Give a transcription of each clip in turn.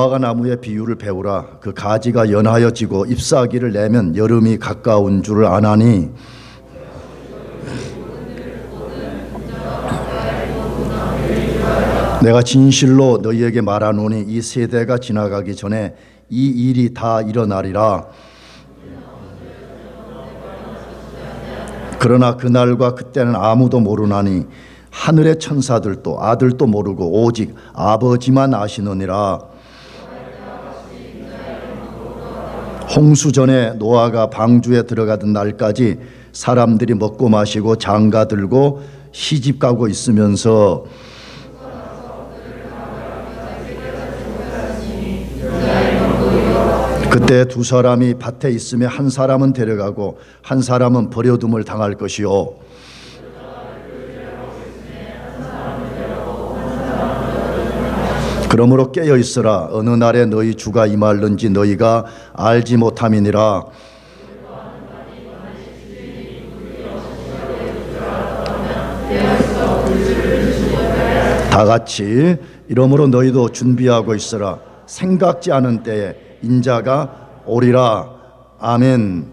무화과 나무의 비유를 배우라. 그 가지가 연하여 지고 잎사귀를 내면 여름이 가까운 줄을 아나니 내가 진실로 너희에게 말하노니 이 세대가 지나가기 전에 이 일이 다 일어나리라. 그러나 그날과 그때는 아무도 모르나니 하늘의 천사들도 아들도 모르고 오직 아버지만 아시느니라. 홍수 전에 노아가 방주에 들어가던 날까지 사람들이 먹고 마시고 장가 들고 시집가고 있으면서 그때 두 사람이 밭에 있으며 한 사람은 데려가고 한 사람은 버려둠을 당할 것이요 그러므로 깨어 있으라. 어느 날에 너희 주가 임할는지 너희가 알지 못함이니라. 다 같이 이러므로 너희도 준비하고 있으라. 생각지 않은 때에 인자가 오리라. 아멘.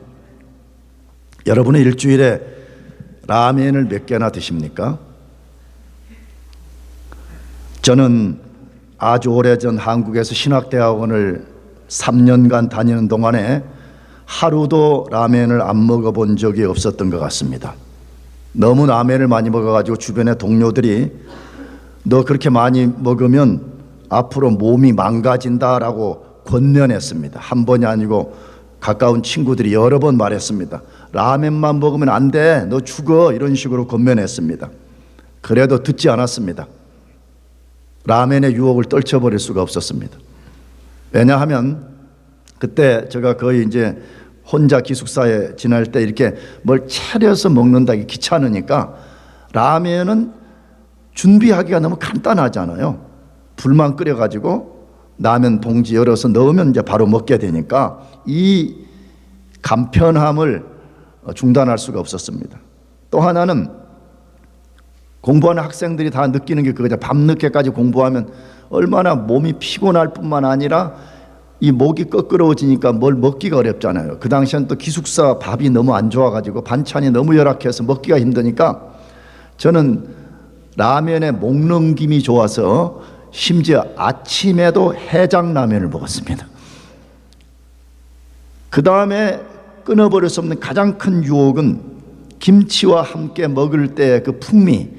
여러분의 일주일에 라멘을 몇 개나 드십니까? 저는 아주 오래전 한국에서 신학대학원을 3년간 다니는 동안에 하루도 라멘을 안 먹어본 적이 없었던 것 같습니다. 너무 라멘을 많이 먹어가지고 주변의 동료들이 너 그렇게 많이 먹으면 앞으로 몸이 망가진다라고 권면했습니다. 한 번이 아니고 가까운 친구들이 여러 번 말했습니다. 라멘만 먹으면 안 돼, 너 죽어, 이런 식으로 권면했습니다. 그래도 듣지 않았습니다. 라멘의 유혹을 떨쳐버릴 수가 없었습니다. 왜냐하면 그때 제가 거의 이제 혼자 기숙사에 지낼 때 이렇게 뭘 차려서 먹는다기 귀찮으니까 라멘은 준비하기가 너무 간단하잖아요. 불만 끓여가지고 라면 봉지 열어서 넣으면 이제 바로 먹게 되니까 이 간편함을 중단할 수가 없었습니다. 또 하나는 공부하는 학생들이 다 느끼는 게 그거죠. 밤늦게까지 공부하면 얼마나 몸이 피곤할 뿐만 아니라 이 목이 꺼끄러워지니까 뭘 먹기가 어렵잖아요. 그 당시엔 또 기숙사 밥이 너무 안 좋아가지고 반찬이 너무 열악해서 먹기가 힘드니까 저는 라면에 목 넘김이 좋아서 심지어 아침에도 해장라면을 먹었습니다. 그 다음에 끊어버릴 수 없는 가장 큰 유혹은 김치와 함께 먹을 때의 그 풍미,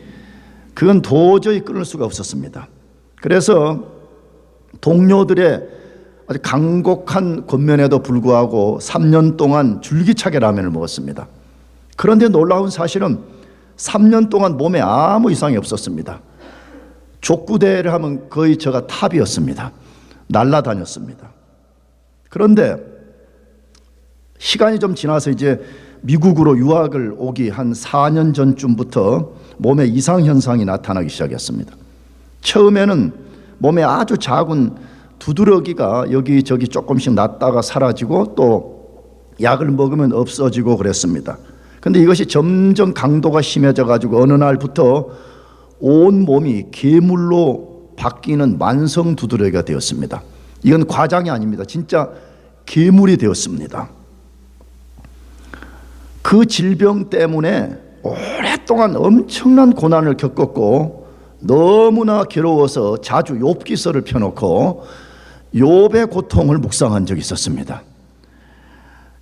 그건 도저히 끊을 수가 없었습니다. 그래서 동료들의 아주 간곡한 권면에도 불구하고 3년 동안 줄기차게 라면을 먹었습니다. 그런데 놀라운 사실은 3년 동안 몸에 아무 이상이 없었습니다. 족구대회를 하면 거의 제가 탑이었습니다. 날아다녔습니다. 그런데 시간이 좀 지나서 이제 미국으로 유학을 오기 한 4년 전쯤부터 몸에 이상 현상이 나타나기 시작했습니다. 처음에는 몸에 아주 작은 두드러기가 여기저기 조금씩 났다가 사라지고 또 약을 먹으면 없어지고 그랬습니다. 근데 이것이 점점 강도가 심해져 가지고 어느 날부터 온 몸이 괴물로 바뀌는 만성 두드러기가 되었습니다. 이건 과장이 아닙니다. 진짜 괴물이 되었습니다. 그 질병 때문에 오랫동안 엄청난 고난을 겪었고 너무나 괴로워서 자주 욥기서를 펴놓고 욥의 고통을 묵상한 적이 있었습니다.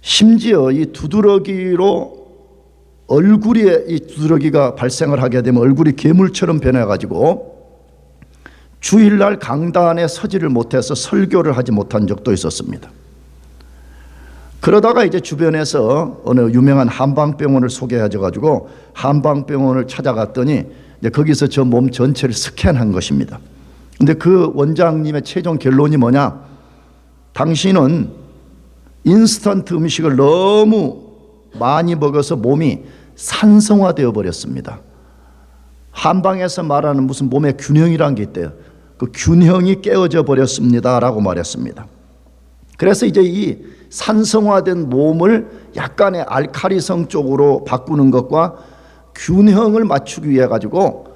심지어 이 두드러기로 얼굴에 이 두드러기가 발생을 하게 되면 얼굴이 괴물처럼 변해가지고 주일날 강단에 서지를 못해서 설교를 하지 못한 적도 있었습니다. 그러다가 이제 주변에서 어느 유명한 한방병원을 소개해줘가지고 한방병원을 찾아갔더니 이제 거기서 저 몸 전체를 스캔한 것입니다. 근데 그 원장님의 최종 결론이 뭐냐? 당신은 인스턴트 음식을 너무 많이 먹어서 몸이 산성화되어 버렸습니다. 한방에서 말하는 무슨 몸의 균형이란 게 있대요. 그 균형이 깨어져 버렸습니다 라고 말했습니다. 그래서 이제 이 산성화된 몸을 약간의 알칼리성 쪽으로 바꾸는 것과 균형을 맞추기 위해 가지고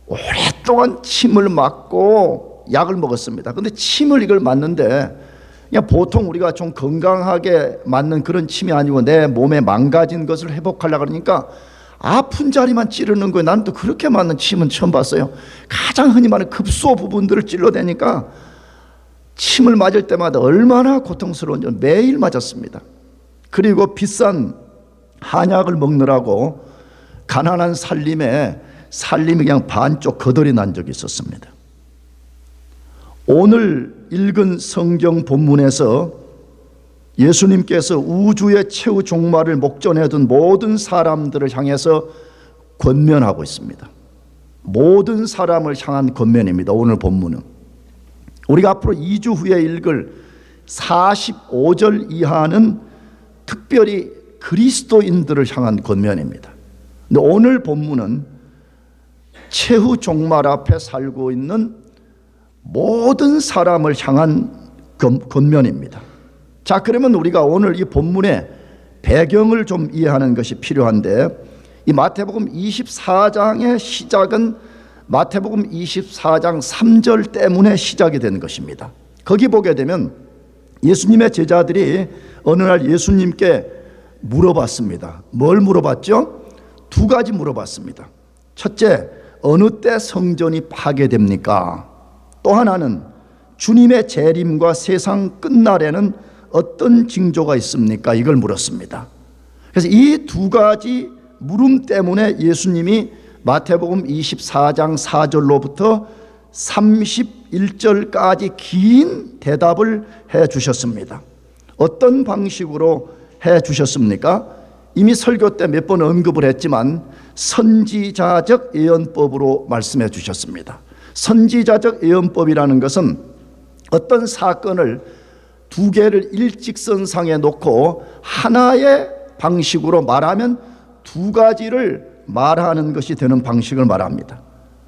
오랫동안 침을 맞고 약을 먹었습니다. 근데 침을 이걸 맞는데 그냥 보통 우리가 좀 건강하게 맞는 그런 침이 아니고 내 몸에 망가진 것을 회복하려고 그러니까 아픈 자리만 찌르는 거예요. 나는 또 그렇게 맞는 침은 처음 봤어요. 가장 흔히 말하는 급소 부분들을 찔러대니까 침을 맞을 때마다 얼마나 고통스러운지 매일 맞았습니다. 그리고 비싼 한약을 먹느라고 가난한 살림이 그냥 반쪽 거덜이 난 적이 있었습니다. 오늘 읽은 성경 본문에서 예수님께서 우주의 최후 종말을 목전에 둔 모든 사람들을 향해서 권면하고 있습니다. 모든 사람을 향한 권면입니다. 오늘 본문은 우리가 앞으로 2주 후에 읽을 45절 이하는 특별히 그리스도인들을 향한 권면입니다. 근데 오늘 본문은 최후 종말 앞에 살고 있는 모든 사람을 향한 권면입니다. 자, 그러면 우리가 오늘 이 본문의 배경을 좀 이해하는 것이 필요한데, 이 마태복음 24장의 시작은 마태복음 24장 3절 때문에 시작이 된 것입니다. 거기 보게 되면 예수님의 제자들이 어느 날 예수님께 물어봤습니다. 뭘 물어봤죠? 두 가지 물어봤습니다. 첫째, 어느 때 성전이 파괴됩니까? 또 하나는 주님의 재림과 세상 끝날에는 어떤 징조가 있습니까? 이걸 물었습니다. 그래서 이 두 가지 물음 때문에 예수님이 마태복음 24장 4절로부터 31절까지 긴 대답을 해 주셨습니다. 어떤 방식으로 해 주셨습니까? 이미 설교 때 몇 번 언급을 했지만 선지자적 예언법으로 말씀해 주셨습니다. 선지자적 예언법이라는 것은 어떤 사건을 두 개를 일직선상에 놓고 하나의 방식으로 말하면 두 가지를 말하는 것이 되는 방식을 말합니다.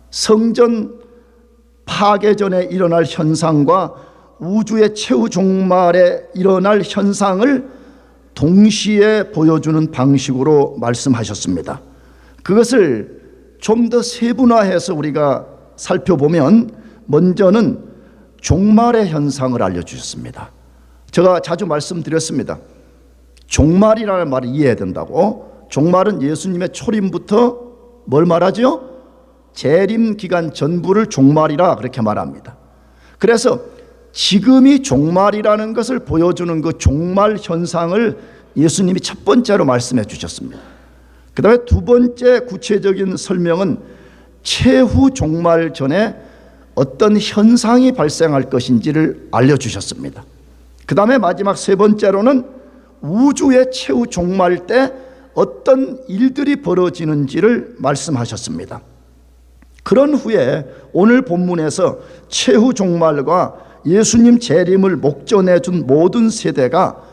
성전 파괴 전에 일어날 현상과 우주의 최후 종말에 일어날 현상을 동시에 보여주는 방식으로 말씀하셨습니다. 그것을 좀 더 세분화해서 우리가 살펴보면 먼저는 종말의 현상을 알려주셨습니다. 제가 자주 말씀드렸습니다. 종말이라는 말을 이해해야 된다고. 종말은 예수님의 초림부터 뭘 말하죠? 재림 기간 전부를 종말이라 그렇게 말합니다. 그래서 지금이 종말이라는 것을 보여주는 그 종말 현상을 예수님이 첫 번째로 말씀해 주셨습니다. 그 다음에 두 번째 구체적인 설명은 최후 종말 전에 어떤 현상이 발생할 것인지를 알려주셨습니다. 그 다음에 마지막 세 번째로는 우주의 최후 종말 때 어떤 일들이 벌어지는지를 말씀하셨습니다. 그런 후에 오늘 본문에서 최후 종말과 예수님 재림을 목전에 둔 모든 세대가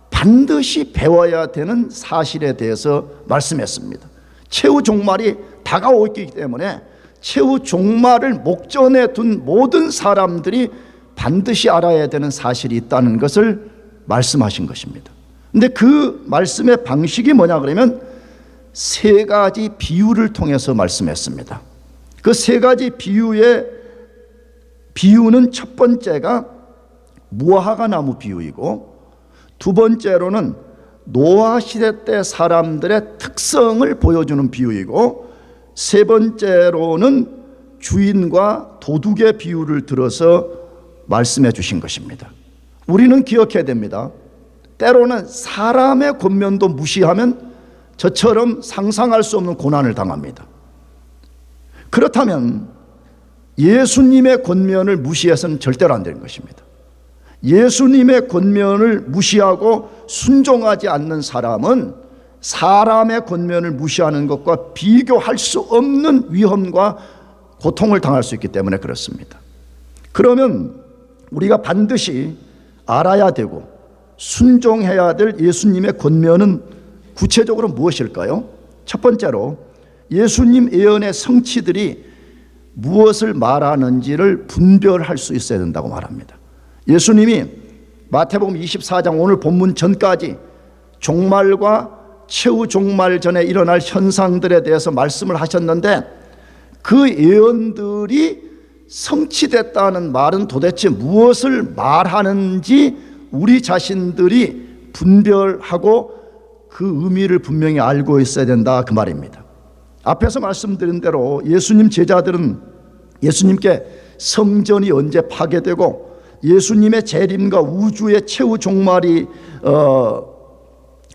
반드시 배워야 되는 사실에 대해서 말씀했습니다. 최후 종말이 다가오기 때문에 최후 종말을 목전에 둔 모든 사람들이 반드시 알아야 되는 사실이 있다는 것을 말씀하신 것입니다. 근데 그 말씀의 방식이 뭐냐 그러면 세 가지 비유를 통해서 말씀했습니다. 그 세 가지 비유는 첫 번째가 무화과 나무 비유이고, 두 번째로는 노아 시대 때 사람들의 특성을 보여주는 비유이고, 세 번째로는 주인과 도둑의 비유를 들어서 말씀해 주신 것입니다. 우리는 기억해야 됩니다. 때로는 사람의 권면도 무시하면 저처럼 상상할 수 없는 고난을 당합니다. 그렇다면 예수님의 권면을 무시해서는 절대로 안 되는 것입니다. 예수님의 권면을 무시하고 순종하지 않는 사람은 사람의 권면을 무시하는 것과 비교할 수 없는 위험과 고통을 당할 수 있기 때문에 그렇습니다. 그러면 우리가 반드시 알아야 되고 순종해야 될 예수님의 권면은 구체적으로 무엇일까요? 첫 번째로 예수님 예언의 성취들이 무엇을 말하는지를 분별할 수 있어야 된다고 말합니다. 예수님이 마태복음 24장 오늘 본문 전까지 종말과 최후 종말 전에 일어날 현상들에 대해서 말씀을 하셨는데 그 예언들이 성취됐다는 말은 도대체 무엇을 말하는지 우리 자신들이 분별하고 그 의미를 분명히 알고 있어야 된다, 그 말입니다. 앞에서 말씀드린 대로 예수님 제자들은 예수님께 성전이 언제 파괴되고 예수님의 재림과 우주의 최후 종말이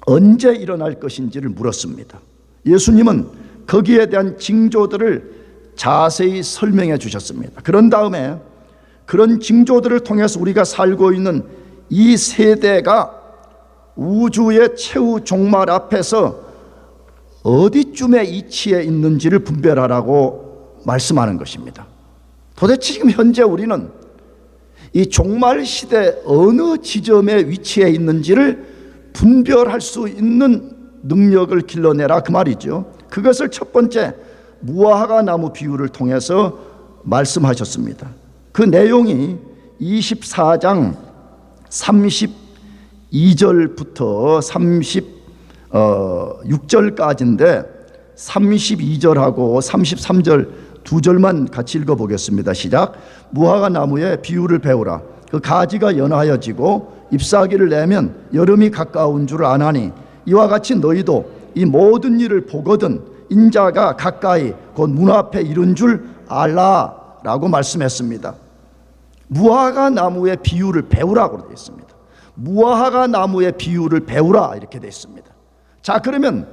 언제 일어날 것인지를 물었습니다. 예수님은 거기에 대한 징조들을 자세히 설명해 주셨습니다. 그런 다음에 그런 징조들을 통해서 우리가 살고 있는 이 세대가 우주의 최후 종말 앞에서 어디쯤에 위치해 있는지를 분별하라고 말씀하는 것입니다. 도대체 지금 현재 우리는 이 종말 시대 어느 지점에 위치해 있는지를 분별할 수 있는 능력을 길러내라, 그 말이죠. 그것을 첫 번째 무화과 나무 비유를 통해서 말씀하셨습니다. 그 내용이 24장 32절부터 36절까지인데 32절하고 33절 두 절만 같이 읽어보겠습니다. 시작. 무화과 나무의 비유를 배우라. 그 가지가 연하여지고 잎사귀를 내면 여름이 가까운 줄 아나니 이와 같이 너희도 이 모든 일을 보거든 인자가 가까이 곧 문 앞에 이른 줄 알라 라고 말씀했습니다. 무화과 나무의 비유를 배우라고 되어 있습니다. 무화과 나무의 비유를 배우라 이렇게 되어 있습니다. 자, 그러면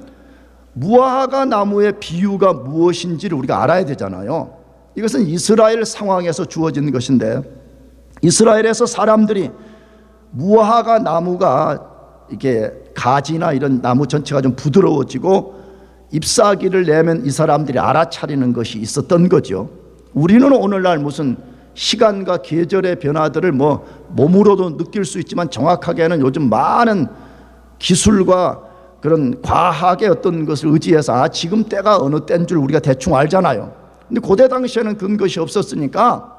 무화과 나무의 비유가 무엇인지를 우리가 알아야 되잖아요. 이것은 이스라엘 상황에서 주어진 것인데, 이스라엘에서 사람들이 무화과 나무가 이게 가지나 이런 나무 전체가 좀 부드러워지고 잎사귀를 내면 이 사람들이 알아차리는 것이 있었던 거죠. 우리는 오늘날 무슨 시간과 계절의 변화들을 몸으로도 느낄 수 있지만 정확하게는 요즘 많은 기술과 그런 과학의 어떤 것을 의지해서 지금 때가 어느 때인 줄 우리가 대충 알잖아요. 근데 고대 당시에는 그런 것이 없었으니까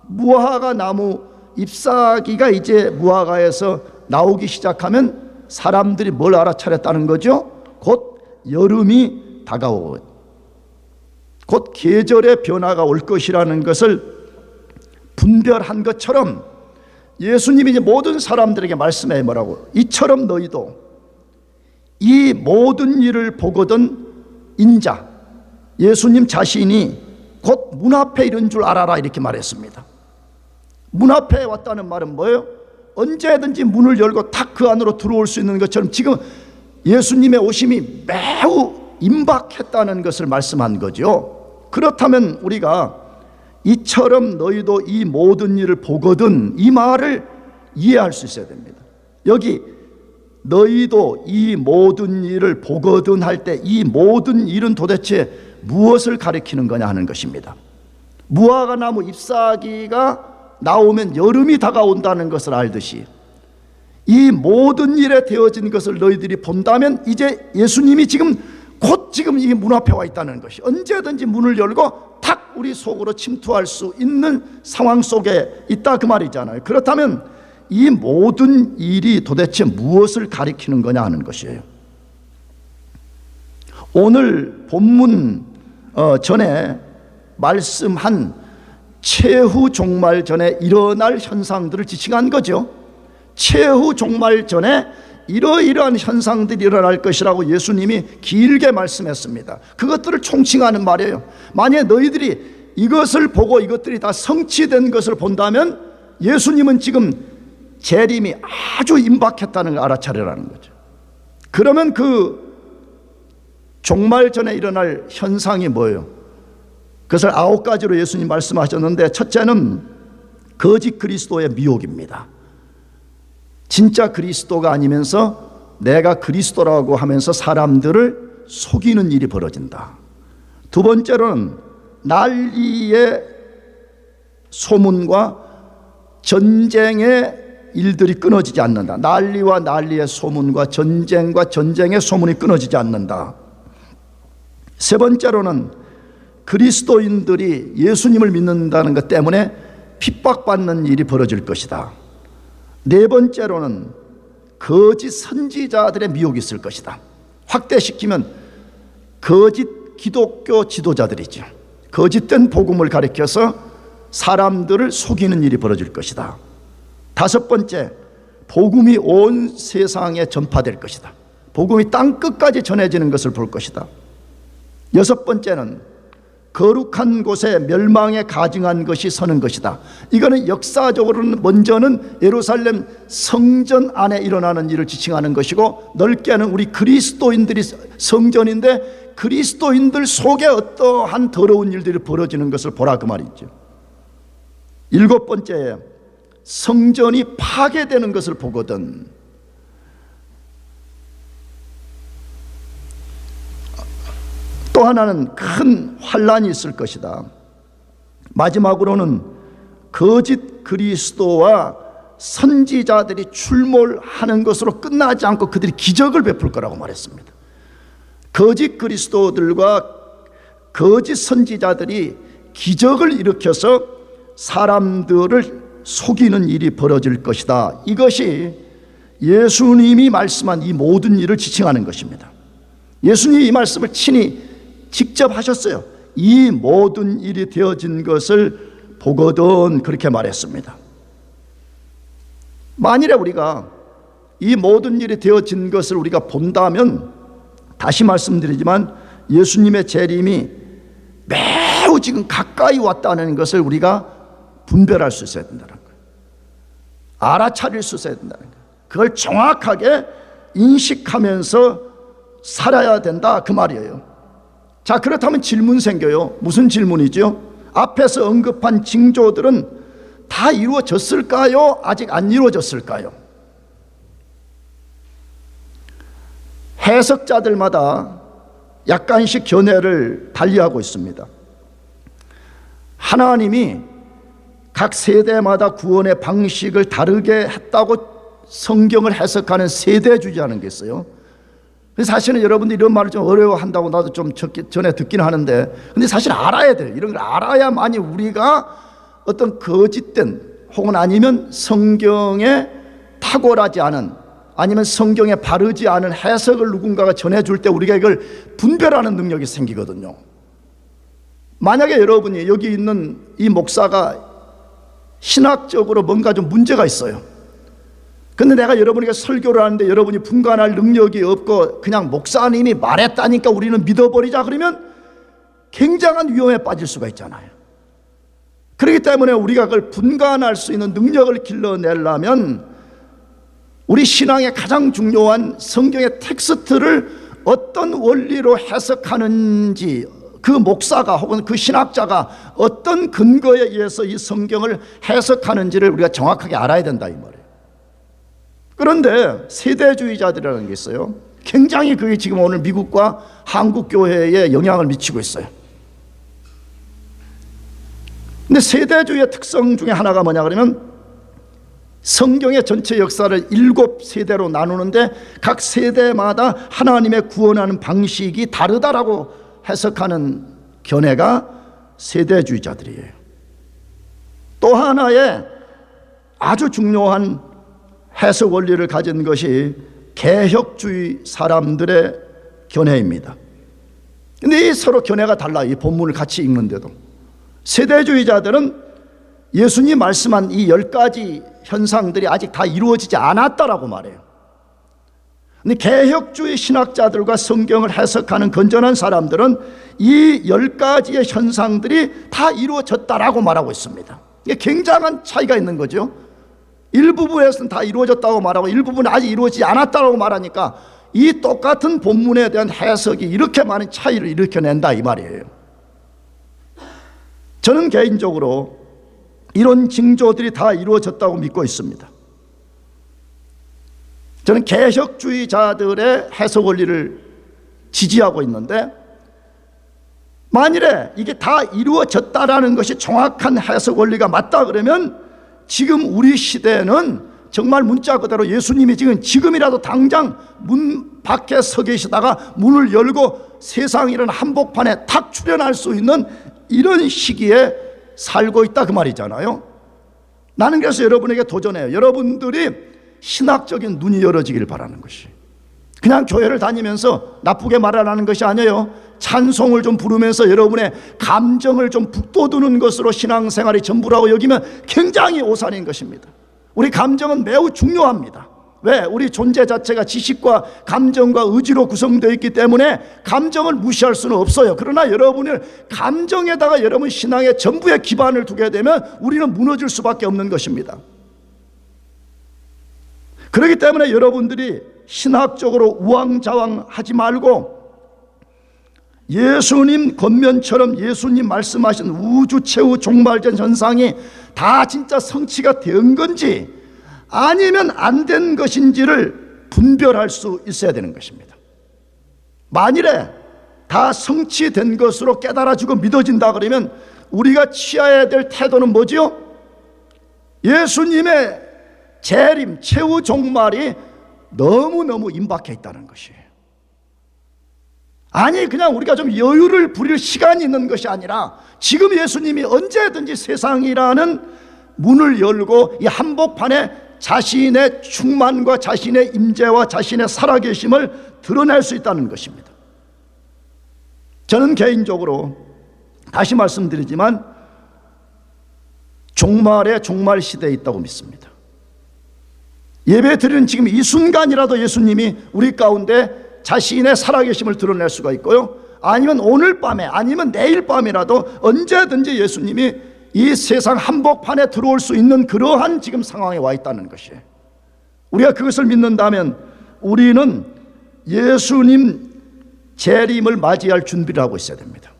무화과 나무 잎사귀가 이제 무화과에서 나오기 시작하면 사람들이 뭘 알아차렸다는 거죠? 곧 여름이 다가오고 곧 계절의 변화가 올 것이라는 것을 분별한 것처럼 예수님이 이제 모든 사람들에게 말씀해 뭐라고? 이처럼 너희도 이 모든 일을 보거든 인자, 예수님 자신이 곧 문 앞에 이른 줄 알아라 이렇게 말했습니다. 문 앞에 왔다는 말은 뭐예요? 언제든지 문을 열고 탁 그 안으로 들어올 수 있는 것처럼 지금 예수님의 오심이 매우 임박했다는 것을 말씀한 거죠. 그렇다면 우리가 이처럼 너희도 이 모든 일을 보거든 이 말을 이해할 수 있어야 됩니다. 여기 너희도 이 모든 일을 보거든 할 때 이 모든 일은 도대체 무엇을 가리키는 거냐 하는 것입니다. 무화과 나무 잎사귀가 나오면 여름이 다가온다는 것을 알듯이 이 모든 일에 되어진 것을 너희들이 본다면 이제 예수님이 지금 곧 지금 이 문 앞에 와 있다는 것이 언제든지 문을 열고 탁 우리 속으로 침투할 수 있는 상황 속에 있다 그 말이잖아요. 그렇다면 이 모든 일이 도대체 무엇을 가리키는 거냐 하는 것이에요. 오늘 본문 전에 말씀한 최후 종말 전에 일어날 현상들을 지칭한 거죠. 최후 종말 전에 이러이러한 현상들이 일어날 것이라고 예수님이 길게 말씀했습니다. 그것들을 총칭하는 말이에요. 만약에 너희들이 이것을 보고 이것들이 다 성취된 것을 본다면 예수님은 지금 재림이 아주 임박했다는 걸 알아차리라는 거죠. 그러면 그 종말 전에 일어날 현상이 뭐예요? 그것을 9가지로 예수님 말씀하셨는데, 첫째는 거짓 그리스도의 미혹입니다. 진짜 그리스도가 아니면서 내가 그리스도라고 하면서 사람들을 속이는 일이 벌어진다. 두 번째로는 난리의 소문과 전쟁의 일들이 끊어지지 않는다. 난리와 난리의 소문과 전쟁과 전쟁의 소문이 끊어지지 않는다. 세 번째로는 그리스도인들이 예수님을 믿는다는 것 때문에 핍박받는 일이 벌어질 것이다. 네 번째로는 거짓 선지자들의 미혹이 있을 것이다. 확대시키면 거짓 기독교 지도자들이죠. 거짓된 복음을 가리켜서 사람들을 속이는 일이 벌어질 것이다. 다섯 번째, 복음이 온 세상에 전파될 것이다. 복음이 땅 끝까지 전해지는 것을 볼 것이다. 여섯 번째는 거룩한 곳에 멸망에 가증한 것이 서는 것이다. 이거는 역사적으로는 먼저는 예루살렘 성전 안에 일어나는 일을 지칭하는 것이고, 넓게는 우리 그리스도인들이 성전인데 그리스도인들 속에 어떠한 더러운 일들이 벌어지는 것을 보라, 그 말이죠. 일곱 번째, 성전이 파괴되는 것을 보거든. 또 하나는 큰 환란이 있을 것이다. 마지막으로는 거짓 그리스도와 선지자들이 출몰하는 것으로 끝나지 않고 그들이 기적을 베풀 거라고 말했습니다. 거짓 그리스도들과 거짓 선지자들이 기적을 일으켜서 사람들을 속이는 일이 벌어질 것이다. 이것이 예수님이 말씀한 이 모든 일을 지칭하는 것입니다. 예수님이 이 말씀을 친히 직접 하셨어요. 이 모든 일이 되어진 것을 보거든, 그렇게 말했습니다. 만일에 우리가 이 모든 일이 되어진 것을 우리가 본다면, 다시 말씀드리지만 예수님의 재림이 매우 지금 가까이 왔다는 것을 우리가 분별할 수 있어야 된다는 거예요. 알아차릴 수 있어야 된다는 거예요. 그걸 정확하게 인식하면서 살아야 된다, 그 말이에요. 자, 그렇다면 질문 생겨요. 무슨 질문이죠? 앞에서 언급한 징조들은 다 이루어졌을까요? 아직 안 이루어졌을까요? 해석자들마다 약간씩 견해를 달리하고 있습니다. 하나님이 각 세대마다 구원의 방식을 다르게 했다고 성경을 해석하는 세대주의라는 게 있어요. 사실은 여러분들이 이런 말을 좀 어려워한다고 나도 좀 전에 듣긴 하는데, 근데 사실 알아야 돼요. 이런 걸 알아야만이 우리가 어떤 거짓된 혹은 아니면 성경에 탁월하지 않은, 아니면 성경에 바르지 않은 해석을 누군가가 전해줄 때 우리가 이걸 분별하는 능력이 생기거든요. 만약에 여러분이 여기 있는 이 목사가 신학적으로 뭔가 좀 문제가 있어요. 근데 내가 여러분에게 설교를 하는데 여러분이 분간할 능력이 없고 그냥 목사님이 말했다니까 우리는 믿어버리자, 그러면 굉장한 위험에 빠질 수가 있잖아요. 그렇기 때문에 우리가 그걸 분간할 수 있는 능력을 길러내려면 우리 신앙의 가장 중요한 성경의 텍스트를 어떤 원리로 해석하는지, 그 목사가 혹은 그 신학자가 어떤 근거에 의해서 이 성경을 해석하는지를 우리가 정확하게 알아야 된다, 이 말이에요. 그런데 세대주의자들이라는 게 있어요. 굉장히 그게 지금 오늘 미국과 한국 교회에 영향을 미치고 있어요. 근데 세대주의의 특성 중에 하나가 뭐냐 그러면, 성경의 전체 역사를 7세대로 나누는데 각 세대마다 하나님의 구원하는 방식이 다르다라고 해석하는 견해가 세대주의자들이에요. 또 하나의 아주 중요한 해석 원리를 가진 것이 개혁주의 사람들의 견해입니다. 근데 이 서로 견해가 달라요. 이 본문을 같이 읽는데도. 세대주의자들은 예수님 말씀한 이 10가지 현상들이 아직 다 이루어지지 않았다라고 말해요. 근데 개혁주의 신학자들과 성경을 해석하는 건전한 사람들은 이 10가지의 현상들이 다 이루어졌다라고 말하고 있습니다. 이게 굉장한 차이가 있는 거죠. 일부분에서는 다 이루어졌다고 말하고 일부분은 아직 이루어지지 않았다고 말하니까 이 똑같은 본문에 대한 해석이 이렇게 많은 차이를 일으켜낸다, 이 말이에요. 저는 개인적으로 이런 징조들이 다 이루어졌다고 믿고 있습니다. 저는 개혁주의자들의 해석 원리를 지지하고 있는데, 만일에 이게 다 이루어졌다라는 것이 정확한 해석 원리가 맞다 그러면 지금 우리 시대는 정말 문자 그대로 예수님이 지금이라도 당장 문 밖에 서 계시다가 문을 열고 세상이라는 한복판에 탁 출현할 수 있는 이런 시기에 살고 있다, 그 말이잖아요. 나는 그래서 여러분에게 도전해요. 여러분들이 신학적인 눈이 열어지길 바라는 것이, 그냥 교회를 다니면서 나쁘게 말하라는 것이 아니에요. 찬송을 좀 부르면서 여러분의 감정을 좀 북돋우는 것으로 신앙생활이 전부라고 여기면 굉장히 오산인 것입니다. 우리 감정은 매우 중요합니다. 왜? 우리 존재 자체가 지식과 감정과 의지로 구성되어 있기 때문에 감정을 무시할 수는 없어요. 그러나 여러분을 감정에다가 여러분 신앙의 전부의 기반을 두게 되면 우리는 무너질 수밖에 없는 것입니다. 그렇기 때문에 여러분들이 신학적으로 우왕좌왕하지 말고 예수님 권면처럼 예수님 말씀하신 우주 최후 종말전 현상이 다 진짜 성취가 된 건지 아니면 안 된 것인지를 분별할 수 있어야 되는 것입니다. 만일에 다 성취된 것으로 깨달아지고 믿어진다 그러면 우리가 취해야 될 태도는 뭐지요? 예수님의 재림, 최후 종말이 너무너무 임박해 있다는 것이에요. 아니 그냥 우리가 좀 여유를 부릴 시간이 있는 것이 아니라 지금 예수님이 언제든지 세상이라는 문을 열고 이 한복판에 자신의 충만과 자신의 임재와 자신의 살아계심을 드러낼 수 있다는 것입니다. 저는 개인적으로 다시 말씀드리지만 종말의 종말 시대에 있다고 믿습니다. 예배 드리는 지금 이 순간이라도 예수님이 우리 가운데 자신의 살아계심을 드러낼 수가 있고요, 아니면 오늘 밤에 아니면 내일 밤이라도 언제든지 예수님이 이 세상 한복판에 들어올 수 있는 그러한 지금 상황에 와 있다는 것이에요. 우리가 그것을 믿는다면 우리는 예수님 재림을 맞이할 준비를 하고 있어야 됩니다.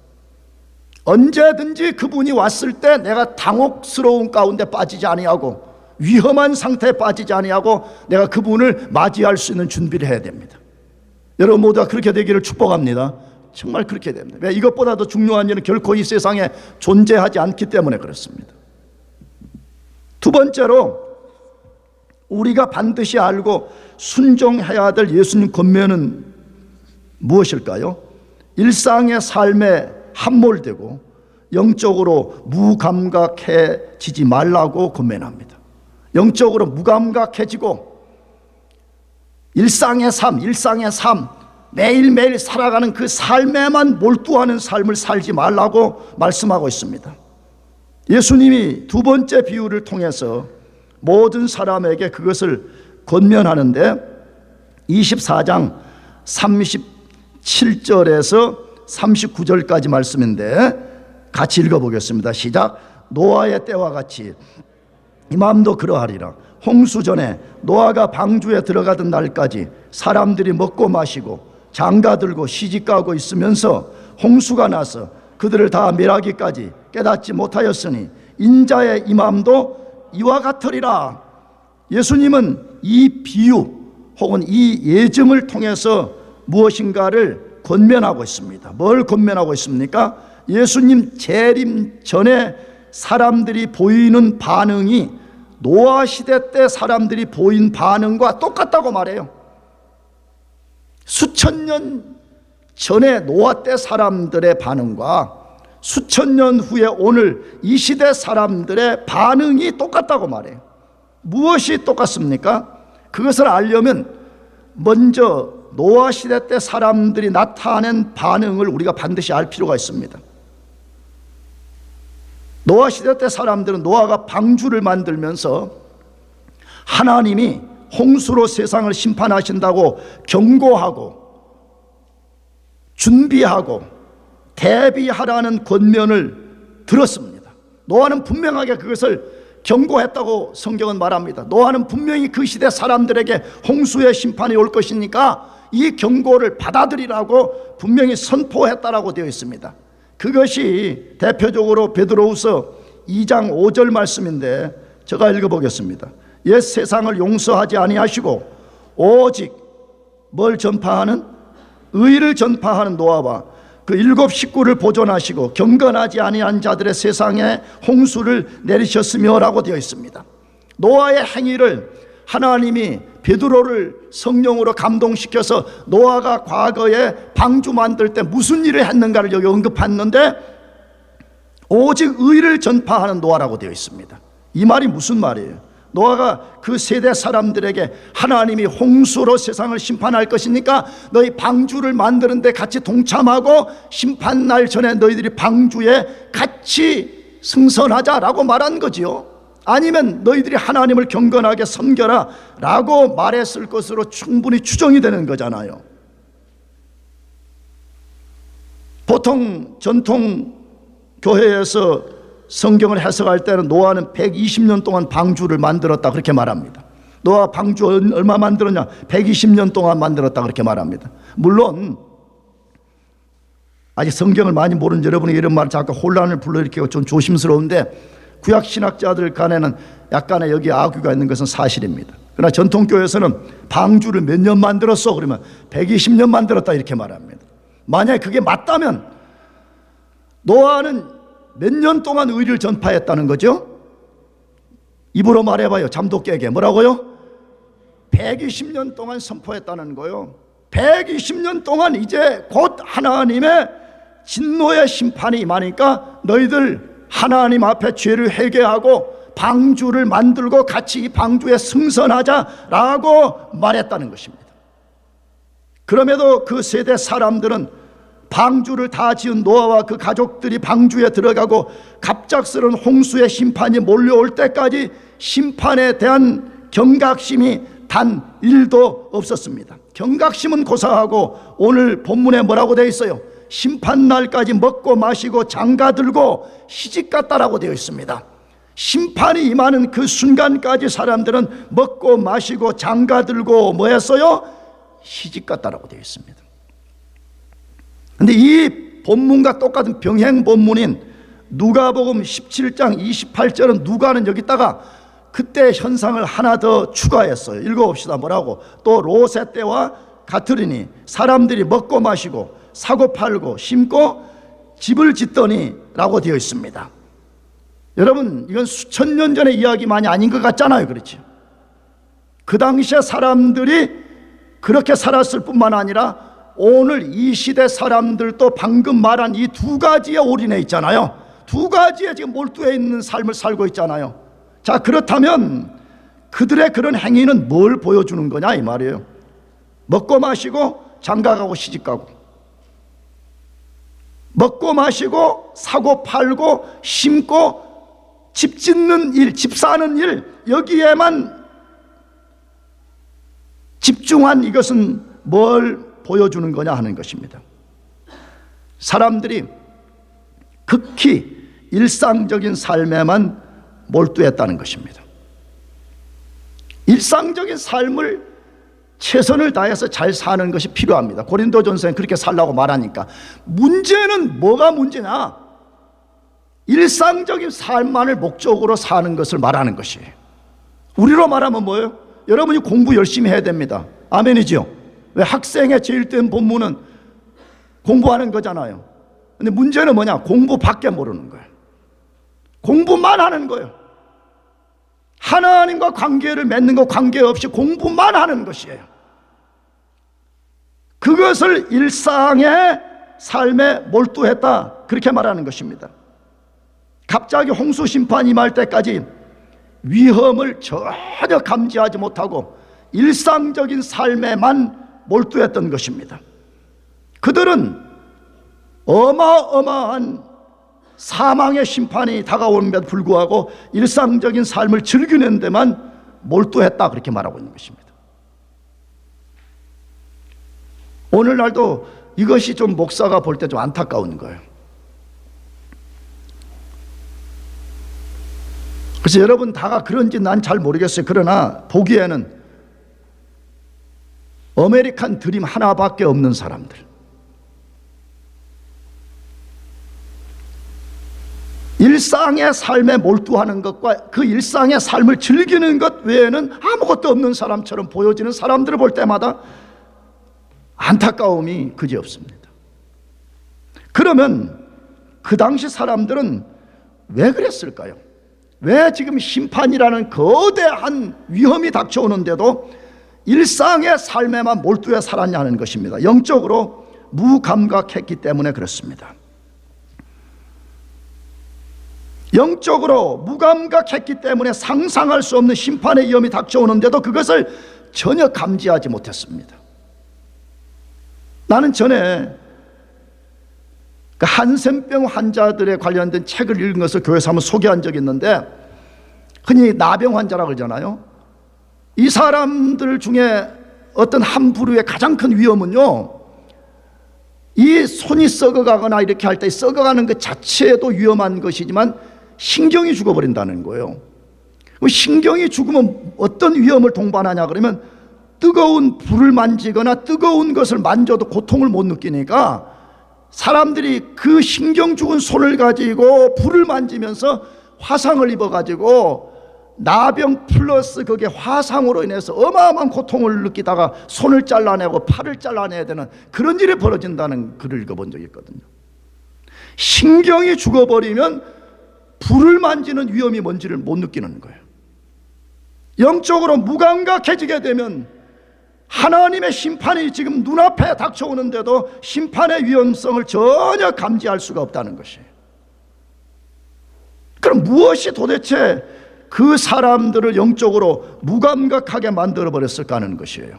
언제든지 그분이 왔을 때 내가 당혹스러운 가운데 빠지지 아니하고 위험한 상태에 빠지지 아니하고 내가 그분을 맞이할 수 있는 준비를 해야 됩니다. 여러분 모두가 그렇게 되기를 축복합니다. 정말 그렇게 됩니다. 왜? 이것보다 더 중요한 일은 결코 이 세상에 존재하지 않기 때문에 그렇습니다. 두 번째로 우리가 반드시 알고 순종해야 될 예수님 권면은 무엇일까요? 일상의 삶에 함몰되고 영적으로 무감각해지지 말라고 권면합니다. 영적으로 무감각해지고 일상의 삶 매일매일 살아가는 그 삶에만 몰두하는 삶을 살지 말라고 말씀하고 있습니다. 예수님이 두 번째 비유를 통해서 모든 사람에게 그것을 권면하는데 24장 37절에서 39절까지 말씀인데 같이 읽어보겠습니다. 시작. 노아의 때와 같이 이맘도 그러하리라. 홍수 전에 노아가 방주에 들어가던 날까지 사람들이 먹고 마시고 장가들고 시집가고 있으면서 홍수가 나서 그들을 다 멸하기까지 깨닫지 못하였으니 인자의 임함도 이와 같으리라. 예수님은 이 비유 혹은 이 예증을 통해서 무엇인가를 권면하고 있습니다. 뭘 권면하고 있습니까? 예수님 재림 전에 사람들이 보이는 반응이 노아 시대 때 사람들이 보인 반응과 똑같다고 말해요. 수천 년 전에 노아 때 사람들의 반응과 수천 년 후에 오늘 이 시대 사람들의 반응이 똑같다고 말해요. 무엇이 똑같습니까? 그것을 알려면 먼저 노아 시대 때 사람들이 나타낸 반응을 우리가 반드시 알 필요가 있습니다. 노아 시대 때 사람들은 노아가 방주를 만들면서 하나님이 홍수로 세상을 심판하신다고 경고하고 준비하고 대비하라는 권면을 들었습니다. 노아는 분명하게 그것을 경고했다고 성경은 말합니다. 노아는 분명히 그 시대 사람들에게 홍수의 심판이 올 것이니까 이 경고를 받아들이라고 분명히 선포했다라고 되어 있습니다. 그것이 대표적으로 베드로후서 2장 5절 말씀인데 제가 읽어보겠습니다. 옛 세상을 용서하지 아니하시고 오직 뭘 전파하는? 의를 전파하는 노아와 그 7 식구를 보존하시고 경건하지 아니한 자들의 세상에 홍수를 내리셨으며 라고 되어 있습니다. 노아의 행위를 하나님이 베드로를 성령으로 감동시켜서 노아가 과거에 방주 만들 때 무슨 일을 했는가를 여기 언급했는데 오직 의를 전파하는 노아라고 되어 있습니다. 이 말이 무슨 말이에요? 노아가 그 세대 사람들에게 하나님이 홍수로 세상을 심판할 것이니까 너희 방주를 만드는데 같이 동참하고 심판날 전에 너희들이 방주에 같이 승선하자라고 말한 거지요. 아니면 너희들이 하나님을 경건하게 섬겨라 라고 말했을 것으로 충분히 추정이 되는 거잖아요. 보통 전통 교회에서 성경을 해석할 때는 노아는 120년 동안 방주를 만들었다 그렇게 말합니다. 노아 방주 얼마 만들었냐? 120년 동안 만들었다 그렇게 말합니다. 물론 아직 성경을 많이 모르는 여러분이 이런 말 자꾸 혼란을 불러일으키고 좀 조심스러운데 구약 신학자들 간에는 약간의 여기 악유가 있는 것은 사실입니다. 그러나 전통교회에서는 방주를 몇 년 만들었어? 그러면 120년 만들었다 이렇게 말합니다. 만약에 그게 맞다면 노아는 몇 년 동안 의리를 전파했다는 거죠? 입으로 말해봐요. 잠도 깨게. 뭐라고요? 120년 동안 선포했다는 거요. 120년 동안 이제 곧 하나님의 진노의 심판이 임하니까 너희들 하나님 앞에 죄를 회개하고 방주를 만들고 같이 이 방주에 승선하자라고 말했다는 것입니다. 그럼에도 그 세대 사람들은 방주를 다 지은 노아와 그 가족들이 방주에 들어가고 갑작스러운 홍수의 심판이 몰려올 때까지 심판에 대한 경각심이 단 1도 없었습니다. 경각심은 고사하고 오늘 본문에 뭐라고 되어 있어요? 심판날까지 먹고 마시고 장가들고 시집갔다라고 되어 있습니다. 심판이 임하는 그 순간까지 사람들은 먹고 마시고 장가들고 뭐 했어요? 시집갔다라고 되어 있습니다. 근데 이 본문과 똑같은 병행 본문인 누가복음 17장 28절은 누가는 여기다가 그때 현상을 하나 더 추가했어요. 읽어봅시다. 뭐라고? 또 롯의 때와 같으리니 사람들이 먹고 마시고 사고 팔고 심고 집을 짓더니 라고 되어 있습니다. 여러분, 이건 수천 년 전의 이야기만이 아닌 것 같잖아요. 그렇죠? 그 당시에 사람들이 그렇게 살았을 뿐만 아니라 오늘 이 시대 사람들도 방금 말한 이 두 가지에 올인해 있잖아요. 두 가지에 지금 몰두해 있는 삶을 살고 있잖아요. 자, 그렇다면 그들의 그런 행위는 뭘 보여주는 거냐 이 말이에요. 먹고 마시고 장가가고 시집가고, 먹고 마시고 사고 팔고 심고 집 짓는 일, 집 사는 일, 여기에만 집중한 이것은 뭘 보여주는 거냐 하는 것입니다. 사람들이 극히 일상적인 삶에만 몰두했다는 것입니다. 일상적인 삶을 최선을 다해서 잘 사는 것이 필요합니다. 고린도전서에 그렇게 살라고 말하니까. 문제는 뭐가 문제냐? 일상적인 삶만을 목적으로 사는 것을 말하는 것이에요. 우리로 말하면 뭐예요? 여러분이 공부 열심히 해야 됩니다. 아멘이죠? 왜 학생의 제일 된 본문은 공부하는 거잖아요. 근데 문제는 뭐냐? 공부밖에 모르는 거예요. 공부만 하는 거예요. 하나님과 관계를 맺는 것 관계없이 공부만 하는 것이에요. 그것을 일상의 삶에 몰두했다, 그렇게 말하는 것입니다. 갑자기 홍수 심판이 임할 때까지 위험을 전혀 감지하지 못하고 일상적인 삶에만 몰두했던 것입니다. 그들은 어마어마한 사망의 심판이 다가오는데도 불구하고 일상적인 삶을 즐기는 데만 몰두했다, 그렇게 말하고 있는 것입니다. 오늘날도 이것이 좀 목사가 볼 때 좀 안타까운 거예요. 그래서 여러분 다가 그런지 난 잘 모르겠어요. 그러나 보기에는 아메리칸 드림 하나밖에 없는 사람들, 일상의 삶에 몰두하는 것과 그 일상의 삶을 즐기는 것 외에는 아무것도 없는 사람처럼 보여지는 사람들을 볼 때마다 안타까움이 그지없습니다. 그러면 그 당시 사람들은 왜 그랬을까요? 왜 지금 심판이라는 거대한 위험이 닥쳐오는데도 일상의 삶에만 몰두해 살았냐 하는 것입니다. 영적으로 무감각했기 때문에 그렇습니다. 영적으로 무감각했기 때문에 상상할 수 없는 심판의 위험이 닥쳐오는데도 그것을 전혀 감지하지 못했습니다. 나는 전에 그 한센병 환자들에 관련된 책을 읽은 것을 교회에서 한번 소개한 적이 있는데, 흔히 나병 환자라고 그러잖아요. 이 사람들 중에 어떤 한 부류의 가장 큰 위험은요, 이 손이 썩어가거나 이렇게 할 때 썩어가는 것 자체도 위험한 것이지만 신경이 죽어버린다는 거예요. 신경이 죽으면 어떤 위험을 동반하냐 그러면, 뜨거운 불을 만지거나 뜨거운 것을 만져도 고통을 못 느끼니까 사람들이 그 신경 죽은 손을 가지고 불을 만지면서 화상을 입어가지고 나병 플러스 그게 화상으로 인해서 어마어마한 고통을 느끼다가 손을 잘라내고 팔을 잘라내야 되는 그런 일이 벌어진다는 글을 읽어본 적이 있거든요. 신경이 죽어버리면 불을 만지는 위험이 뭔지를 못 느끼는 거예요. 영적으로 무감각해지게 되면 하나님의 심판이 지금 눈앞에 닥쳐오는데도 심판의 위험성을 전혀 감지할 수가 없다는 것이에요. 그럼 무엇이 도대체 그 사람들을 영적으로 무감각하게 만들어버렸을까 하는 것이에요.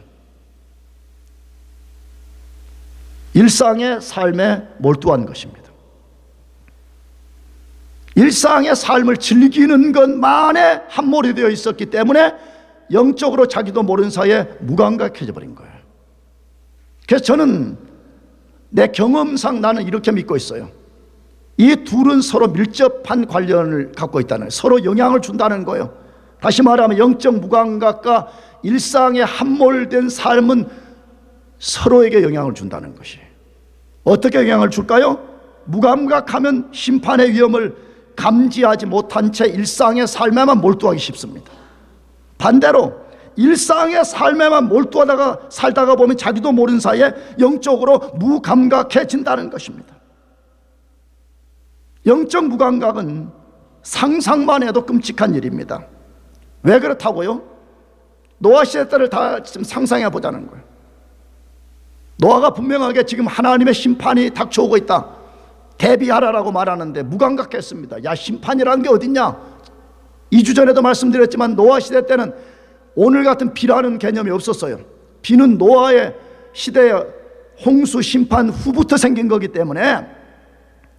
일상의 삶에 몰두한 것입니다. 일상의 삶을 즐기는 것만에 함몰이 되어 있었기 때문에 영적으로 자기도 모르는 사이에 무감각해져 버린 거예요. 그래서 저는 내 경험상 나는 이렇게 믿고 있어요. 이 둘은 서로 밀접한 관련을 갖고 있다는 거예요. 서로 영향을 준다는 거예요. 다시 말하면 영적 무감각과 일상에 함몰된 삶은 서로에게 영향을 준다는 것이에요. 어떻게 영향을 줄까요? 무감각하면 심판의 위험을 감지하지 못한 채 일상의 삶에만 몰두하기 쉽습니다. 반대로 일상의 삶에만 몰두하다가 살다가 보면 자기도 모르는 사이에 영적으로 무감각해진다는 것입니다. 영적 무감각은 상상만 해도 끔찍한 일입니다. 왜 그렇다고요? 노아 시대 때를 다 지금 상상해 보자는 거예요. 노아가 분명하게 지금 하나님의 심판이 닥쳐오고 있다, 대비하라라고 말하는데 무감각했습니다. 야, 심판이라는 게 어딨냐? 2주 전에도 말씀드렸지만 노아 시대 때는 오늘 같은 비라는 개념이 없었어요. 비는 노아의 시대의 홍수 심판 후부터 생긴 거기 때문에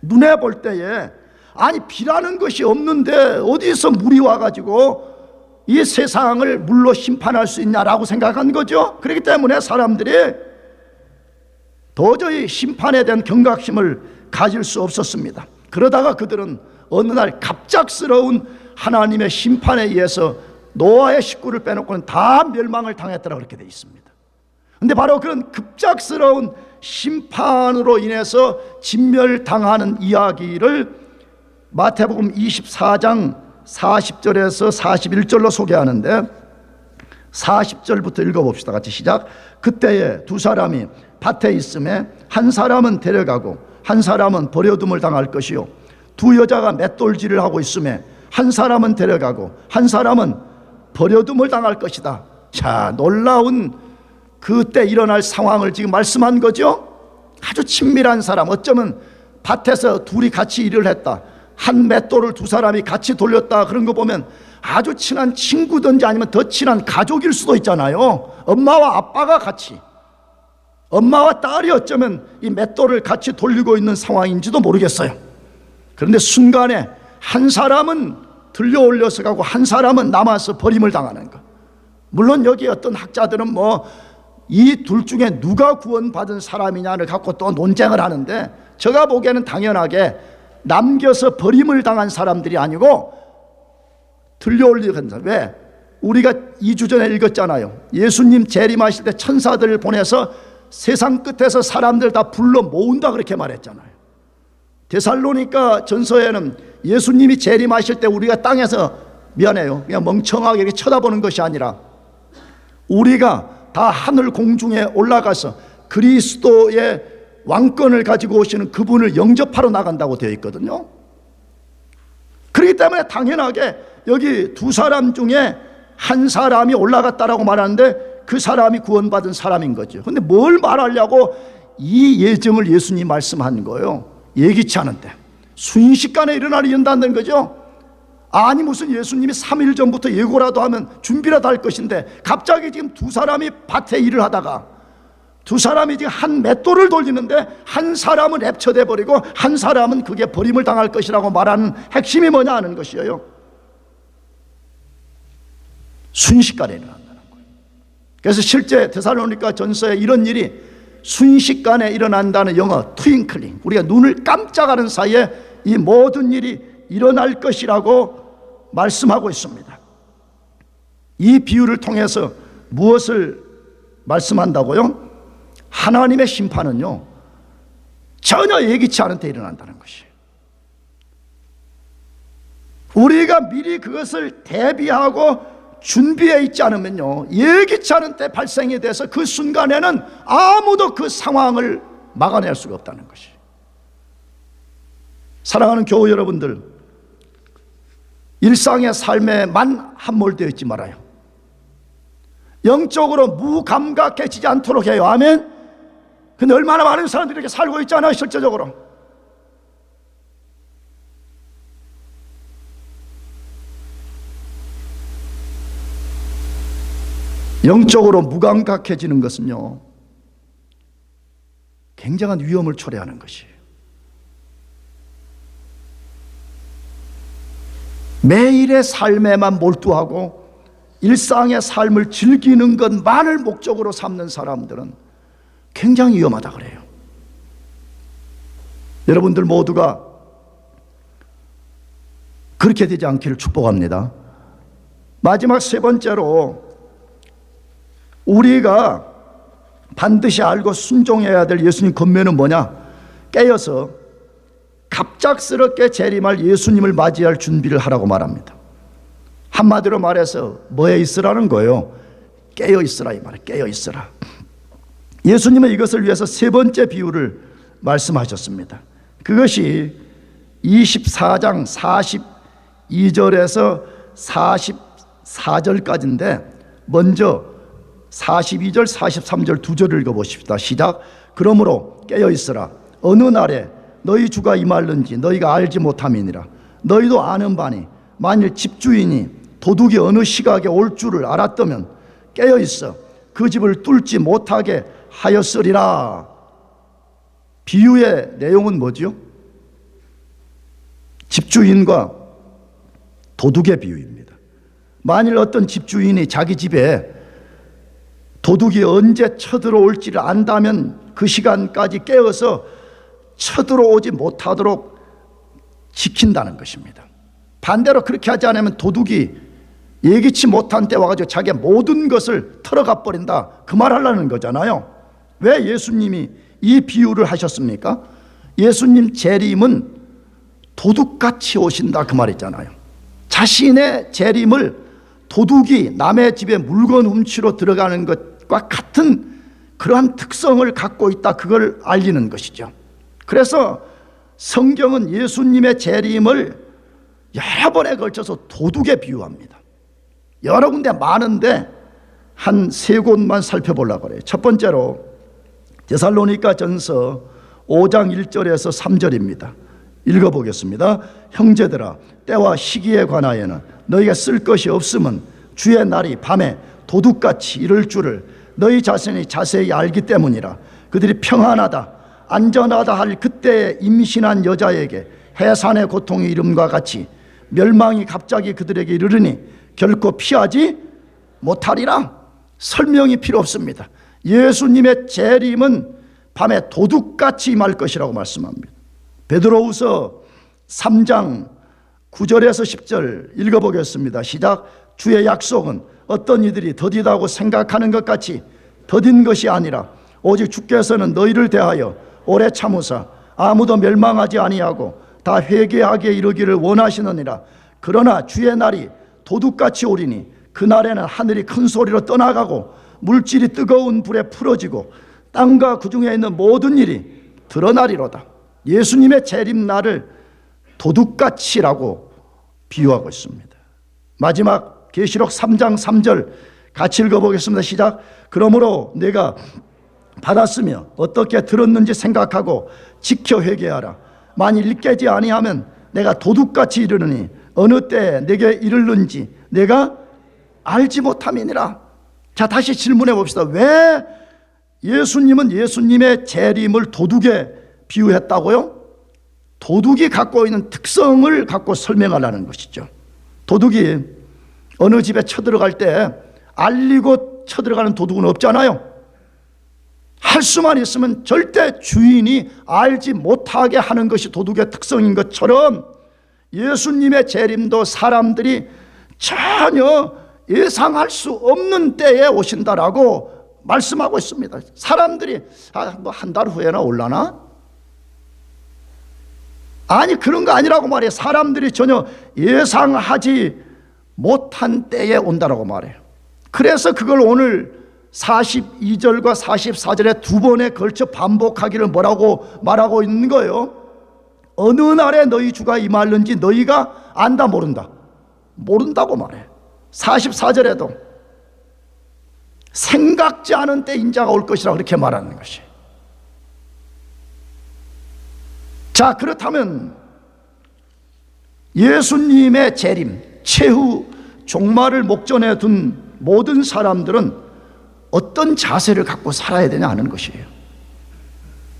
눈에 볼 때에 아니 비라는 것이 없는데 어디서 물이 와가지고 이 세상을 물로 심판할 수 있냐라고 생각한 거죠. 그렇기 때문에 사람들이 도저히 심판에 대한 경각심을 가질 수 없었습니다. 그러다가 그들은 어느 날 갑작스러운 하나님의 심판에 의해서 노아의 식구를 빼놓고는 다 멸망을 당했더라 그렇게 되어 있습니다. 그런데 바로 그런 급작스러운 심판으로 인해서 진멸당하는 이야기를 마태복음 24장 40절에서 41절로 소개하는데, 40절부터 읽어봅시다. 같이 시작. 그때에 두 사람이 밭에 있음에 한 사람은 데려가고 한 사람은 버려둠을 당할 것이요, 두 여자가 맷돌질을 하고 있음에 한 사람은 데려가고 한 사람은 버려둠을 당할 것이다. 자, 놀라운 그때 일어날 상황을 지금 말씀한 거죠. 아주 친밀한 사람, 어쩌면 밭에서 둘이 같이 일을 했다, 한 맷돌을 두 사람이 같이 돌렸다, 그런 거 보면 아주 친한 친구든지 아니면 더 친한 가족일 수도 있잖아요. 엄마와 아빠가 같이, 엄마와 딸이 어쩌면 이 맷돌을 같이 돌리고 있는 상황인지도 모르겠어요. 그런데 순간에 한 사람은 들려 올려서 가고 한 사람은 남아서 버림을 당하는 것. 물론 여기 어떤 학자들은 이 둘 중에 누가 구원받은 사람이냐를 갖고 또 논쟁을 하는데, 제가 보기에는 당연하게 남겨서 버림을 당한 사람들이 아니고 들려 올리는 사람. 왜? 우리가 2주 전에 읽었잖아요. 예수님 재림하실 때 천사들을 보내서 세상 끝에서 사람들 다 불러 모은다 그렇게 말했잖아요. 데살로니가 전서에는 예수님이 재림하실 때 우리가 땅에서 미안해요 그냥 멍청하게 이렇게 쳐다보는 것이 아니라 우리가 다 하늘 공중에 올라가서 그리스도의 왕권을 가지고 오시는 그분을 영접하러 나간다고 되어 있거든요. 그렇기 때문에 당연하게 여기 두 사람 중에 한 사람이 올라갔다라고 말하는데 그 사람이 구원받은 사람인 거죠. 그런데 뭘 말하려고 이 예정을 예수님이 말씀한 거예요. 예기치 않은데 순식간에 일어날 일이 있다는 거죠. 아니 무슨 예수님이 3일 전부터 예고라도 하면 준비라도 할 것인데 갑자기 지금 두 사람이 밭에 일을 하다가 두 사람이 지금 한 맷돌을 돌리는데 한 사람은 랩처돼 버리고 한 사람은 그게 버림을 당할 것이라고 말하는 핵심이 뭐냐 하는 것이에요. 순식간에 일어난다는 거예요. 그래서 실제 데살로니가 전서에 이런 일이 순식간에 일어난다는 영어 트윙클링, 우리가 눈을 깜짝하는 사이에 이 모든 일이 일어날 것이라고 말씀하고 있습니다. 이 비유를 통해서 무엇을 말씀한다고요? 하나님의 심판은요 전혀 예기치 않은 때 일어난다는 것이에요. 우리가 미리 그것을 대비하고 준비해 있지 않으면요 예기치 않은 때 발생이 돼서 그 순간에는 아무도 그 상황을 막아낼 수가 없다는 것이에요. 사랑하는 교우 여러분들, 일상의 삶에만 함몰되어 있지 말아요. 영적으로 무감각해지지 않도록 해요. 아멘. 근데 얼마나 많은 사람들이 이렇게 살고 있잖아요. 실제적으로 영적으로 무감각해지는 것은요 굉장한 위험을 초래하는 것이에요. 매일의 삶에만 몰두하고 일상의 삶을 즐기는 것만을 목적으로 삼는 사람들은 굉장히 위험하다 그래요. 여러분들 모두가 그렇게 되지 않기를 축복합니다. 마지막 세 번째로 우리가 반드시 알고 순종해야 될 예수님 권면은 뭐냐? 깨어서 갑작스럽게 재림할 예수님을 맞이할 준비를 하라고 말합니다. 한마디로 말해서 뭐에 있으라는 거예요? 깨어 있으라 이 말이에요. 깨어 있으라. 예수님은 이것을 위해서 세 번째 비유를 말씀하셨습니다. 그것이 24장 42절에서 44절까지인데 먼저 42절 43절 두 절을 읽어보십시다. 시작. 그러므로 깨어 있으라. 어느 날에 너희 주가 임할는지 너희가 알지 못함이니라. 너희도 아는 바니 만일 집주인이 도둑이 어느 시각에 올 줄을 알았다면 깨어 있어 그 집을 뚫지 못하게 하였으리라. 비유의 내용은 뭐지요? 집주인과 도둑의 비유입니다. 만일 어떤 집주인이 자기 집에 도둑이 언제 쳐들어올지를 안다면 그 시간까지 깨어서 쳐들어오지 못하도록 지킨다는 것입니다. 반대로 그렇게 하지 않으면 도둑이 예기치 못한 때 와가지고 자기의 모든 것을 털어가 버린다, 그 말 하려는 거잖아요. 왜 예수님이 이 비유를 하셨습니까? 예수님 재림은 도둑같이 오신다 그 말이잖아요. 자신의 재림을 도둑이 남의 집에 물건 훔치러 들어가는 것과 같은 그러한 특성을 갖고 있다, 그걸 알리는 것이죠. 그래서 성경은 예수님의 재림을 여러 번에 걸쳐서 도둑에 비유합니다. 여러 군데 많은데 한 세 곳만 살펴보려고 그래요. 첫 번째로 데살로니가 전서 5장 1절에서 3절입니다. 읽어보겠습니다. 형제들아, 때와 시기에 관하여는 너희가 쓸 것이 없으면 주의 날이 밤에 도둑같이 이를 줄을 너희 자신이 자세히 알기 때문이라. 그들이 평안하다 안전하다 할 그때에 임신한 여자에게 해산의 고통이 이름과 같이 멸망이 갑자기 그들에게 이르르니 결코 피하지 못하리라. 설명이 필요 없습니다. 예수님의 재림은 밤에 도둑같이 임할 것이라고 말씀합니다. 베드로후서 3장 9절에서 10절 읽어보겠습니다. 시작. 주의 약속은 어떤 이들이 더디다고 생각하는 것 같이 더딘 것이 아니라 오직 주께서는 너희를 대하여 오래 참으사 아무도 멸망하지 아니하고 다 회개하게 이르기를 원하시느니라. 그러나 주의 날이 도둑같이 오리니 그날에는 하늘이 큰 소리로 떠나가고 물질이 뜨거운 불에 풀어지고 땅과 그 중에 있는 모든 일이 드러나리로다. 예수님의 재림날을 도둑같이라고 비유하고 있습니다. 마지막 계시록 3장 3절 같이 읽어보겠습니다. 시작. 그러므로 내가 받았으며 어떻게 들었는지 생각하고 지켜 회개하라. 만일 깨지 아니하면 내가 도둑같이 이르느니 어느 때에 내게 이르는지 내가 알지 못함이니라. 자, 다시 질문해 봅시다. 왜 예수님은 예수님의 재림을 도둑에 비유했다고요? 도둑이 갖고 있는 특성을 갖고 설명하라는 것이죠. 도둑이 어느 집에 쳐들어갈 때 알리고 쳐들어가는 도둑은 없잖아요. 할 수만 있으면 절대 주인이 알지 못하게 하는 것이 도둑의 특성인 것처럼 예수님의 재림도 사람들이 전혀 예상할 수 없는 때에 오신다라고 말씀하고 있습니다. 사람들이 뭐 한 달 후에나 올라나? 아니, 그런 거 아니라고 말해요. 사람들이 전혀 예상하지 못한 때에 온다라고 말해요. 그래서 그걸 오늘 42절과 44절에 두 번에 걸쳐 반복하기를 뭐라고 말하고 있는 거예요? 어느 날에 너희 주가 임하는지 너희가 안다 모른다? 모른다고 말해. 44절에도 생각지 않은 때 인자가 올 것이라 그렇게 말하는 것이. 자, 그렇다면 예수님의 재림, 최후 종말을 목전에 둔 모든 사람들은 어떤 자세를 갖고 살아야 되냐 하는 것이에요.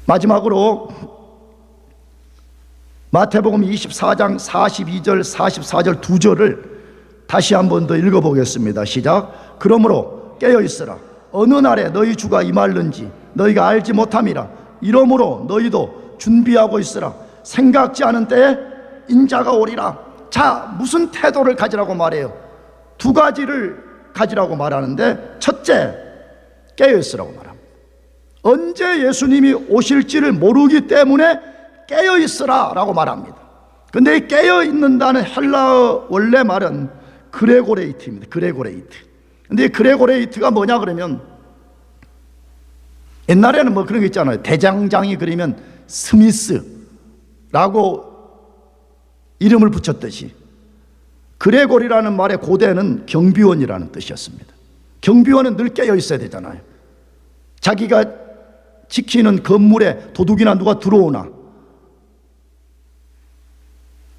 마지막으로 마태복음 24장 42절 44절 두 절을 다시 한 번 더 읽어보겠습니다. 시작. 그러므로 깨어있으라. 어느 날에 너희 주가 임하는지 너희가 알지 못함이라. 이러므로 너희도 준비하고 있으라. 생각지 않은 때에 인자가 오리라. 자, 무슨 태도를 가지라고 말해요? 두 가지를 가지라고 말하는데, 첫째, 깨어있으라고 말합니다. 언제 예수님이 오실지를 모르기 때문에 깨어있으라 라고 말합니다. 근데 이 깨어있는다는 헬라어 원래 말은 그레고레이트입니다. 그레고레이트. 근데 이 그레고레이트가 뭐냐 그러면, 옛날에는 뭐 그런 거 있잖아요. 대장장이 그리면 스미스라고 이름을 붙였듯이 그레고리라는 말의 고대는 경비원이라는 뜻이었습니다. 경비원은 늘 깨어 있어야 되잖아요. 자기가 지키는 건물에 도둑이나 누가 들어오나.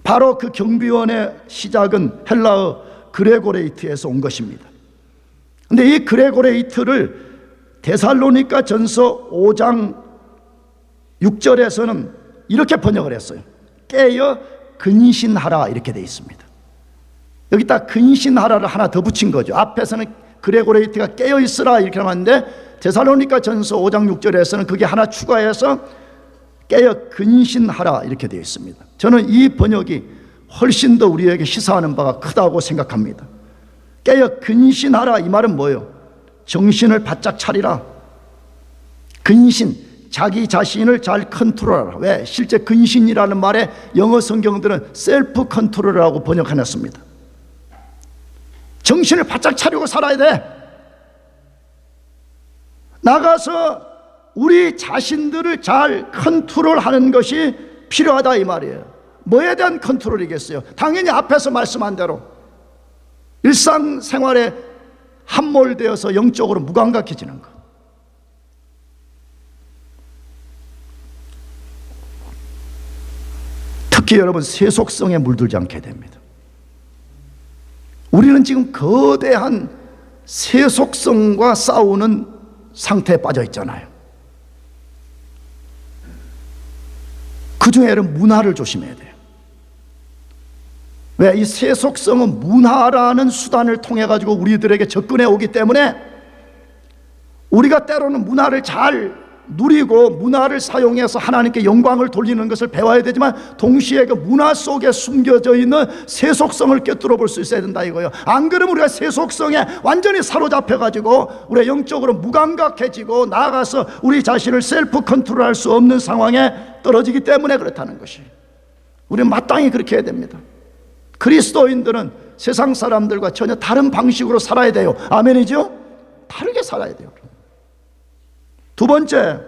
바로 그 경비원의 시작은 헬라어 그레고레이트에서 온 것입니다. 근데 이 그레고레이트를 데살로니가 전서 5장 6절에서는 이렇게 번역을 했어요. 깨어 근신하라 이렇게 되어 있습니다. 여기다 근신하라를 하나 더 붙인 거죠. 앞에서는 그레고레이트가 깨어 있으라 이렇게 나왔는데 데살로니가 전서 5장 6절에서는 그게 하나 추가해서 깨어 근신하라 이렇게 되어 있습니다. 저는 이 번역이 훨씬 더 우리에게 시사하는 바가 크다고 생각합니다. 깨어 근신하라 이 말은 뭐예요? 정신을 바짝 차리라. 근신, 자기 자신을 잘 컨트롤하라. 왜? 실제 근신이라는 말에 영어 성경들은 셀프 컨트롤이라고 번역해놨습니다. 정신을 바짝 차리고 살아야 돼. 나가서 우리 자신들을 잘 컨트롤하는 것이 필요하다 이 말이에요. 뭐에 대한 컨트롤이겠어요? 당연히 앞에서 말씀한 대로 일상생활에 함몰되어서 영적으로 무감각해지는 것. 특히 여러분, 세속성에 물들지 않게 됩니다. 우리는 지금 거대한 세속성과 싸우는 상태에 빠져 있잖아요. 그 중에 문화를 조심해야 돼요. 왜? 이 세속성은 문화라는 수단을 통해 가지고 우리들에게 접근해 오기 때문에 우리가 때로는 문화를 잘 누리고 문화를 사용해서 하나님께 영광을 돌리는 것을 배워야 되지만 동시에 그 문화 속에 숨겨져 있는 세속성을 꿰뚫어 볼 수 있어야 된다 이거예요. 안 그러면 우리가 세속성에 완전히 사로잡혀 가지고 우리가 영적으로 무감각해지고 나아가서 우리 자신을 셀프 컨트롤할 수 없는 상황에 떨어지기 때문에 그렇다는 것이. 우리는 마땅히 그렇게 해야 됩니다. 그리스도인들은 세상 사람들과 전혀 다른 방식으로 살아야 돼요. 아멘이죠? 다르게 살아야 돼요. 두 번째,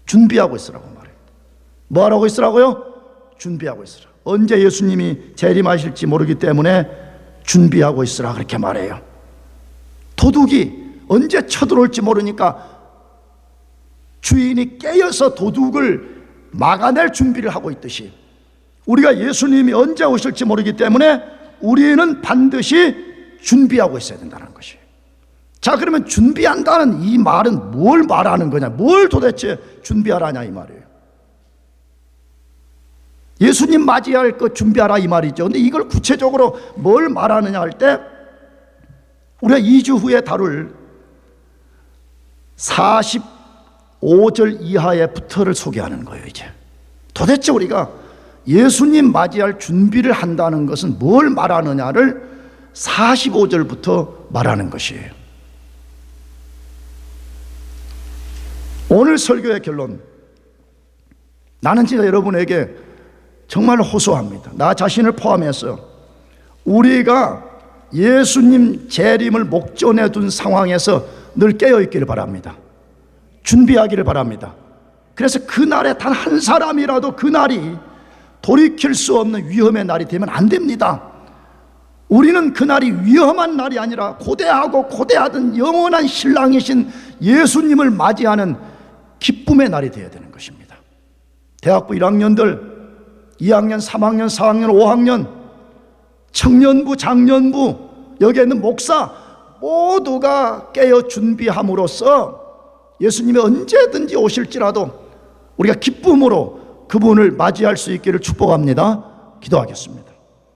준비하고 있으라고 말해요. 뭐 하라고 있으라고요? 준비하고 있으라. 언제 예수님이 재림하실지 모르기 때문에 준비하고 있으라 그렇게 말해요. 도둑이 언제 쳐들어올지 모르니까 주인이 깨어서 도둑을 막아낼 준비를 하고 있듯이 우리가 예수님이 언제 오실지 모르기 때문에 우리는 반드시 준비하고 있어야 된다는 것이에요. 자, 그러면 준비한다는 이 말은 뭘 말하는 거냐? 뭘 도대체 준비하라냐 이 말이에요. 예수님 맞이할 것 준비하라 이 말이죠. 근데 이걸 구체적으로 뭘 말하느냐 할 때 우리가 2주 후에 다룰 45절 이하의 부터를 소개하는 거예요. 이제 도대체 우리가 예수님 맞이할 준비를 한다는 것은 뭘 말하느냐를 45절부터 말하는 것이에요. 오늘 설교의 결론, 나는 진짜 여러분에게 정말 호소합니다. 나 자신을 포함해서 우리가 예수님 재림을 목전에 둔 상황에서 늘 깨어있기를 바랍니다. 준비하기를 바랍니다. 그래서 그날에 단 한 사람이라도 그날이 돌이킬 수 없는 위험의 날이 되면 안 됩니다. 우리는 그날이 위험한 날이 아니라 고대하고 고대하던 영원한 신랑이신 예수님을 맞이하는 기쁨의 날이 되어야 되는 것입니다. 대학부 1학년들, 2학년, 3학년, 4학년, 5학년, 청년부, 장년부, 여기에 있는 목사 모두가 깨어 준비함으로써 예수님이 언제든지 오실지라도 우리가 기쁨으로 그분을 맞이할 수 있기를 축복합니다. 기도하겠습니다.